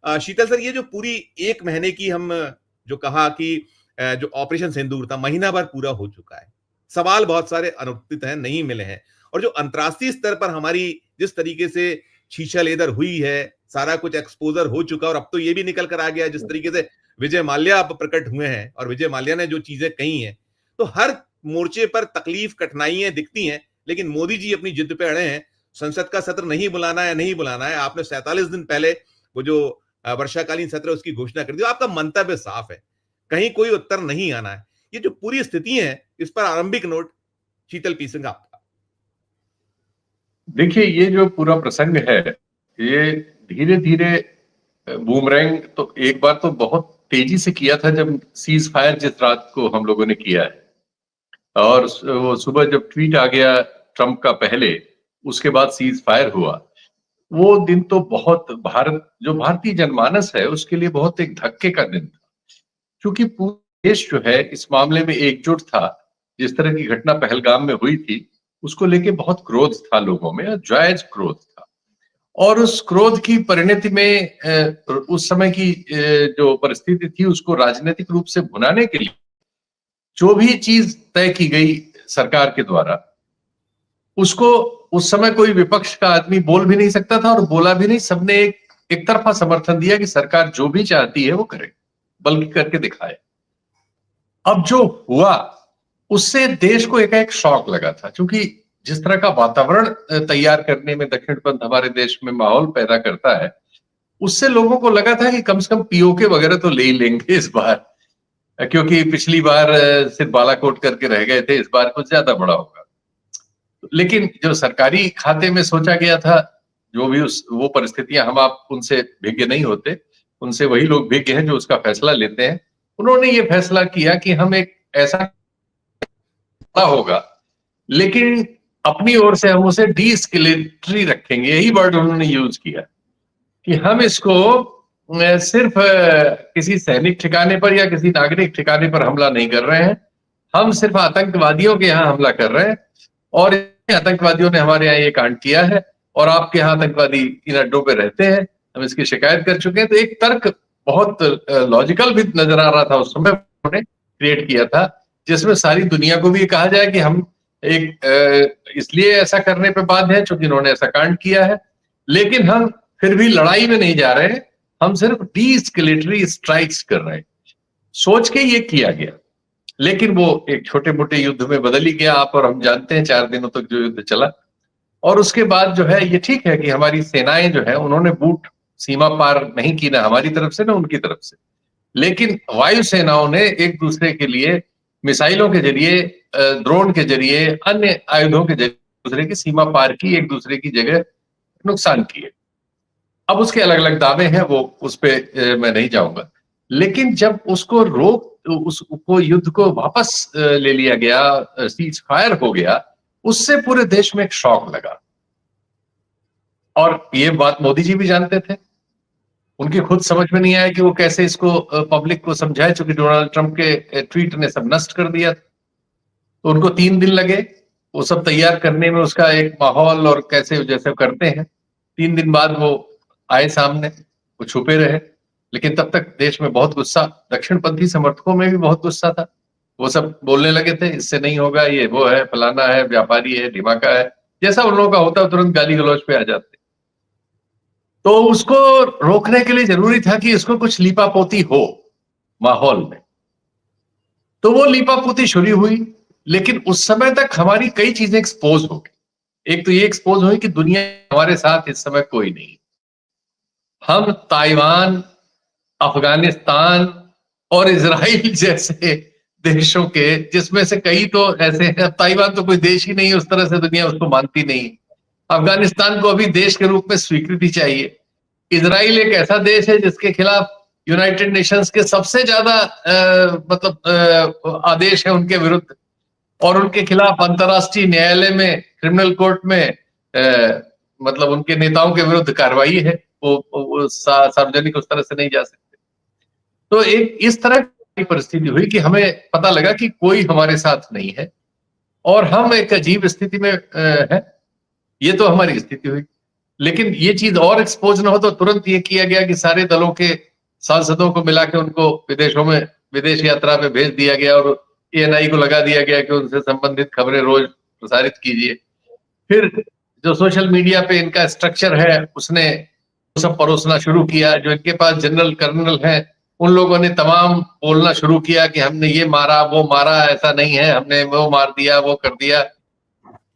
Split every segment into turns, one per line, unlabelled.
शीतल sir, ये जो पूरी 1 महीने की हम जो कहा कि जो ऑपरेशन सिंदूर था, महीना भर पूरा हो चुका है। सवाल बहुत सारे अनुत्तरित हैं, नहीं मिले हैं और जो अंतर्राष्ट्रीय स्तर पर हमारी जिस तरीके से शीशा-लेदर हुई है, सारा कुछ एक्सपोज़र हो चुका है और अब तो ये भी निकल कर आ गया है जिस तरीके से विजय माल्या अब प्रकट हुए हैं और विजय माल्या ने जो चीज़ें कही हैं, तो हर मोर्चे पर तकलीफ, कठिनाइयाँ दिखती हैं, लेकिन मोदी जी अपनी जिद पे अड़े हैं। संसद का सत्र नहीं बुलाना है, नहीं बुलाना है। आपने 47 दिन पहले वो जो वर्षाकालीन सत्र है उसकी घोषणा कर दी। आपका मंतव्य साफ है, कहीं कोई उत्तर नहीं आना है। ये जो पूरी स्थिति है, इस पर आरंभिक नोट शीतल पी सिंह आपका।
देखिए, ये जो पूरा प्रसंग है, ये धीरे-धीरे बूमरैंग तो एक बार तो बहुत तेजी से किया था जब सीज फायर जिस रात को हम लोगों ने किया है, और वो सुबह जब ट्वीट आ गया ट्रंप का पहले, उसके बाद सीज फायर हुआ। वो दिन तो बहुत भारतीय जनमानस है उसके लिए बहुत एक धक्के का दिन था, क्योंकि पूरा देश जो है इस मामले में एकजुट था। जिस तरह की घटना पहलगाम में हुई थी, उसको लेके बहुत क्रोध था लोगों में, जायज क्रोध था। और उस क्रोध की परिणति में उस समय की जो परिस्थिति थी उसको राजनीतिक रूप से भुनाने के लिए जो भी चीज तय की गई सरकार के द्वारा, उसको उस समय कोई विपक्ष का आदमी बोल भी नहीं सकता था और बोला भी नहीं। सबने एक तरफा समर्थन दिया कि सरकार जो भी चाहती है वो करे, बल्कि करके दिखाए। अब जो हुआ उससे देश को एकाएक शॉक लगा था, क्योंकि जिस तरह का वातावरण तैयार करने में दक्षिणपंथ हमारे देश में माहौल पैदा करता है, उससे लोगों को लगा था कि कम से कम पीओके वगैरह तो ले ही लेंगे इस बार, क्योंकि पिछली बार सिर्फ बालाकोट करके रह गए थे, इस बार कुछ ज्यादा बड़ा होगा। लेकिन जो सरकारी खाते में सोचा गया था, जो भी वो परिस्थितियां, हम आप उनसे भिज्ञ नहीं होते, उनसे वही लोग भिज्ञ हैं जो उसका फैसला लेते हैं। उन्होंने ये फैसला किया कि हम एक ऐसा होगा, लेकिन अपनी ओर से हम उसे डीएस्केलेटरी रखेंगे। यही वर्ड उन्होंने यूज किया कि हम इसको सिर्फ किसी सैनिक ठिकाने पर या किसी नागरिक ठिकाने पर हमला नहीं कर रहे हैं, हम सिर्फ आतंकवादियों के यहाँ हमला कर रहे हैं, और आतंकवादियों ने हमारे यहाँ ये कांड किया है और आपके यहाँ आतंकवादी इन अड्डों पे रहते हैं, हम इसकी शिकायत कर चुके हैं। तो एक तर्क बहुत लॉजिकल भी नजर आ रहा था उस समय, उन्होंने क्रिएट किया था, जिसमें सारी दुनिया को भी ये कहा जाए कि हम एक इसलिए ऐसा करने पे बाध्य है क्योंकि इन्होंने ऐसा कांड किया है, लेकिन हम फिर भी लड़ाई में नहीं जा रहे हैं, हम सिर्फ डीएस्केलेटरी स्ट्राइक्स कर रहे हैं। सोच के ये किया गया, लेकिन वो एक छोटे मोटे युद्ध में बदल ही गया। आप और हम जानते हैं 4 दिनों तक जो युद्ध चला, और उसके बाद जो है, ये ठीक है कि हमारी सेनाएं जो है उन्होंने बूट सीमा पार नहीं की, ना हमारी तरफ से ना उनकी तरफ से, लेकिन वायु सेनाओं ने एक दूसरे के लिए मिसाइलों के जरिए, ड्रोन के जरिए, अन्य आयुधों के जरिए दूसरे की सीमा पार की, एक दूसरे की जगह नुकसान किए। अब उसके अलग अलग दावे हैं, वो उस पे मैं नहीं जाऊंगा, लेकिन जब उसको उसको युद्ध को वापस ले लिया गया, सीज फायर हो गया, उससे पूरे देश में एक शॉक लगा। और ये बात मोदी जी भी जानते थे, उनकी खुद समझ में नहीं आया कि वो कैसे इसको पब्लिक को समझाए, क्योंकि डोनाल्ड ट्रंप के ट्वीट ने सब नष्ट कर दिया। तो उनको 3 दिन लगे वो सब तैयार करने में, उसका एक माहौल और कैसे जैसे करते हैं। 3 दिन बाद वो आए सामने, वो छुपे रहे, लेकिन तब तक देश में बहुत गुस्सा, दक्षिणपंथी समर्थकों में भी बहुत गुस्सा था। वो सब बोलने लगे थे, इससे नहीं होगा, ये वो है, फलाना है, व्यापारी है, ढिमाका है, जैसा उन लोगों का होता तुरंत गाली गलौज पे आ जाते। तो उसको रोकने के लिए जरूरी था कि इसको कुछ लीपापोती हो माहौल में, तो वो लीपापोती शुरू हुई। लेकिन उस समय तक हमारी कई चीजें एक्सपोज हो गई। एक तो ये एक्सपोज हुई कि दुनिया हमारे साथ इस समय कोई नहीं, हम ताइवान, अफगानिस्तान और इजराइल जैसे देशों के, जिसमें से कई तो ऐसे हैं, ताइवान तो कोई देश ही नहीं, उस तरह से दुनिया उसको मानती नहीं। अफगानिस्तान को अभी देश के रूप में स्वीकृति चाहिए। इजराइल एक ऐसा देश है जिसके खिलाफ यूनाइटेड नेशंस के सबसे ज्यादा आदेश है उनके विरुद्ध, और उनके खिलाफ अंतर्राष्ट्रीय न्यायालय में, क्रिमिनल कोर्ट में मतलब उनके नेताओं के विरुद्ध कार्रवाई है, वो सार्वजनिक उस तरह से नहीं जा सकते। तो एक इस तरह की परिस्थिति हुई कि हमें पता लगा कि कोई हमारे साथ नहीं है और हम एक अजीब स्थिति में हैं। ये तो हमारी स्थिति हुई। लेकिन ये चीज और एक्सपोज ना हो तो तुरंत ये किया गया कि सारे दलों के सांसदों को मिला के उनको विदेशों में विदेश यात्रा पे भेज दिया गया और एएनआई को लगा दिया गया कि उनसे संबंधित खबरें रोज प्रसारित कीजिए। फिर जो सोशल मीडिया पे इनका स्ट्रक्चर है उसने सब परोसना शुरू किया। जो इनके पास जनरल कर्नल है उन लोगों ने तमाम बोलना शुरू किया कि हमने ये मारा वो मारा, ऐसा नहीं है, हमने वो मार दिया वो कर दिया।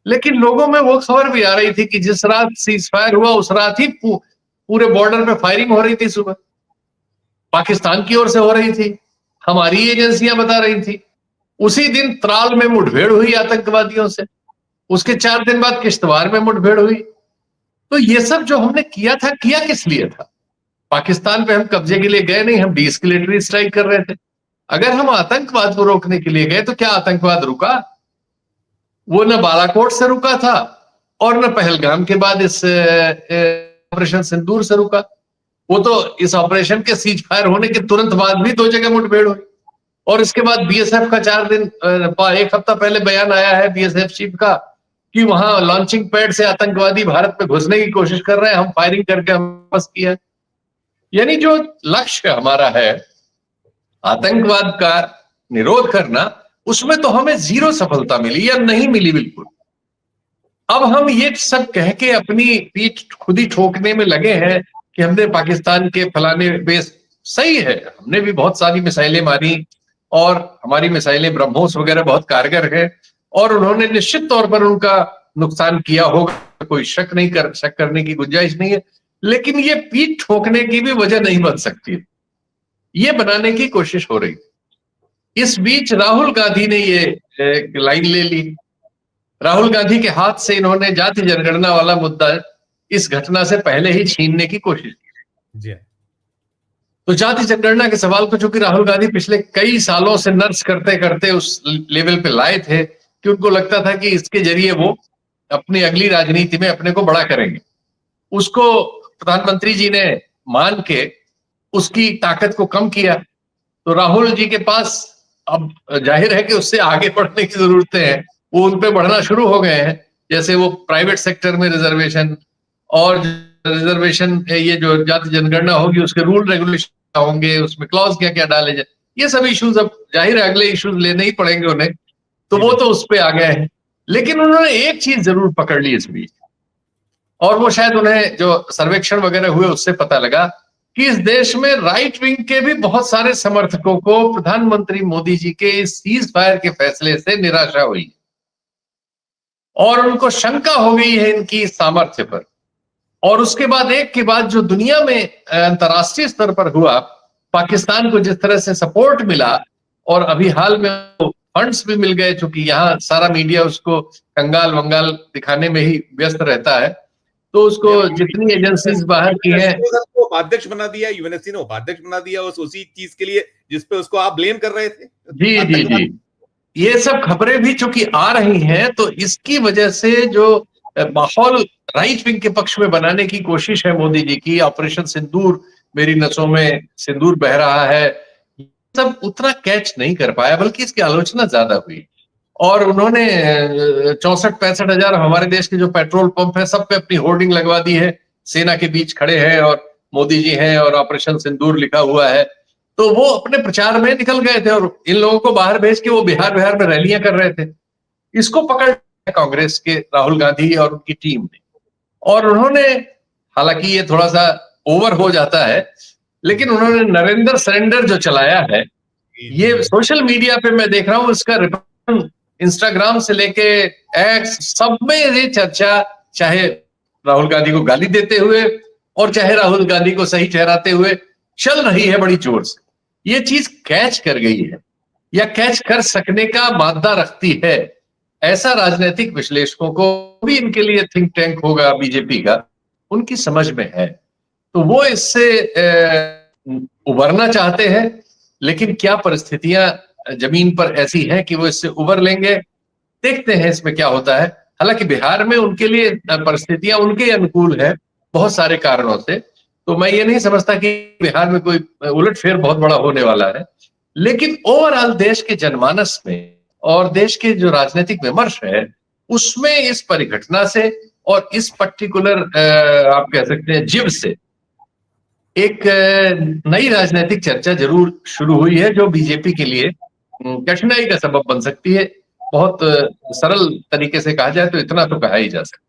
लेकिन लोगों में वो खबर भी आ रही थी कि जिस रात सीज फायर हुआ उस रात ही पूरे बॉर्डर पे फायरिंग हो रही थी। सुबह पाकिस्तान की ओर से हो रही थी, हमारी एजेंसियां बता रही थी। उसी दिन त्राल में मुठभेड़ हुई आतंकवादियों से, उसके 4 दिन बाद किश्तवाड़ में मुठभेड़ हुई। तो ये सब जो हमने किया था, किया किस लिए था? पाकिस्तान पे हम कब्जे के लिए गए नहीं, हम डीएस्केलेटरी स्ट्राइक कर रहे थे। अगर हम आतंकवाद को रोकने के लिए गए तो क्या आतंकवाद रुका? वो न बालाकोट से रुका था और न पहलगाम के बाद इस ऑपरेशन सिंदूर से रुका। वो तो इस ऑपरेशन के सीज फायर होने के तुरंत बाद भी 2 जगह मुठभेड़ हुई और इसके बाद बीएसएफ का 4 दिन 1 हफ्ता पहले बयान आया है बीएसएफ चीफ का कि वहां लॉन्चिंग पैड से आतंकवादी भारत में घुसने की कोशिश कर रहे हैं, हम फायरिंग करके हम वापस किया। यानी जो लक्ष्य हमारा है आतंकवाद का निरोध करना, उसमें तो हमें 0 सफलता मिली या नहीं मिली बिल्कुल। अब हम ये सब कह के अपनी पीठ खुद ही ठोकने में लगे हैं कि हमने पाकिस्तान के फलाने बेस, सही है हमने भी बहुत सारी मिसाइलें मारी और हमारी मिसाइलें ब्रह्मोस वगैरह बहुत कारगर है और उन्होंने निश्चित तौर पर उनका नुकसान किया होगा, कोई शक करने की गुंजाइश नहीं है। लेकिन ये पीठ ठोकने की भी वजह नहीं बन सकती, ये बनाने की कोशिश हो रही। इस बीच राहुल गांधी ने ये लाइन ले ली। राहुल गांधी के हाथ से इन्होंने जाति जनगणना वाला मुद्दा इस घटना से पहले ही छीनने की कोशिश की।
जी।
तो जाति जनगणना के सवाल को चूंकि राहुल गांधी पिछले कई सालों से नर्स करते करते उस लेवल पे लाए थे कि उनको लगता था कि इसके जरिए वो अपनी अगली राजनीति में अपने को बड़ा करेंगे। उसको प्रधानमंत्री जी ने मान के उसकी ताकत को कम किया। तो राहुल जी के पास अब जाहिर है कि उससे आगे बढ़ने की जरूरतें हैं, वो उन पे बढ़ना शुरू हो गए हैं। जैसे वो प्राइवेट सेक्टर में रिजर्वेशन और रिजर्वेशन, ये जो जाति जनगणना होगी उसके रूल रेगुलेशन होंगे, उसमें क्लॉज क्या क्या डाले जाए, ये सब इश्यूज अब जाहिर है अगले इश्यूज लेने ही पड़ेंगे उन्हें, तो वो तो उस पे आ गए हैं। लेकिन उन्होंने एक चीज जरूर पकड़ ली इस बीच, और वो शायद उन्हें जो सर्वेक्षण वगैरह हुए उससे पता लगा कि इस देश में राइट विंग के भी बहुत सारे समर्थकों को प्रधानमंत्री मोदी जी के इस सीज फायर के फैसले से निराशा हुई और उनको शंका हो गई है इनकी सामर्थ्य पर। और उसके बाद एक के बाद जो दुनिया में अंतर्राष्ट्रीय स्तर पर हुआ, पाकिस्तान को जिस तरह से सपोर्ट मिला और अभी हाल में फंड्स भी मिल गए, चूंकि यहाँ सारा मीडिया उसको कंगाल वंगाल दिखाने में ही व्यस्त रहता है, तो उसको जितनी एजेंसीज बाहर की हैं,
उपाध्यक्ष बना दिया, यूएनएससी ने उपाध्यक्ष बना दिया उसी चीज के लिए जिसपे उसको आप ब्लेम कर रहे थे।
जी जी जी, ये सब खबरें भी चूंकि आ रही हैं तो इसकी वजह से जो माहौल राइट विंग के पक्ष में बनाने की कोशिश है मोदी जी की, ऑपरेशन सिंदूर, मेरी नसों में सिंदूर बह रहा है, सब उतना कैच नहीं कर पाया, बल्कि इसकी आलोचना ज्यादा हुई। और उन्होंने 64-65 हजार हमारे देश के जो पेट्रोल पंप है सब पे अपनी होर्डिंग लगवा दी है, सेना के बीच खड़े हैं और मोदी जी हैं और ऑपरेशन सिंदूर लिखा हुआ है। तो वो अपने प्रचार में निकल गए थे और इन लोगों को बाहर भेज के वो बिहार में रैलियां कर रहे थे। इसको पकड़ कांग्रेस के राहुल गांधी और उनकी टीम ने, और उन्होंने, हालांकि ये थोड़ा सा ओवर हो जाता है, लेकिन उन्होंने नरेंद्र सरेंडर जो चलाया है, ये सोशल मीडिया पे मैं देख रहा हूं, इसका इंस्टाग्राम से लेके एक्स सब में ये चर्चा, चाहे राहुल गांधी को गाली देते हुए और चाहे राहुल गांधी को सही ठहराते हुए, चल रही है बड़ी जोर से। ये चीज कैच कर गई है या कैच कर सकने का मादा रखती है, ऐसा राजनीतिक विश्लेषकों को भी, इनके लिए थिंक टैंक होगा बीजेपी का, उनकी समझ में है। तो वो इससे उबरना चाहते हैं, लेकिन क्या परिस्थितियां जमीन पर ऐसी हैं कि वो इससे उबर लेंगे, देखते हैं इसमें क्या होता है। हालांकि बिहार में उनके लिए परिस्थितियां उनके अनुकूल है बहुत सारे कारणों से, तो मैं ये नहीं समझता कि बिहार में कोई उलटफेर बहुत बड़ा होने वाला है। लेकिन ओवरऑल देश के जनमानस में और देश के जो राजनीतिक विमर्श है उसमें इस परिघटना से और इस पर्टिकुलर आप कह सकते हैं जिव से एक नई राजनीतिक चर्चा जरूर शुरू हुई है, जो बीजेपी के लिए कठिनाई का सबब बन सकती है। बहुत सरल तरीके से कहा जाए तो इतना तो कहा ही जा सकता है।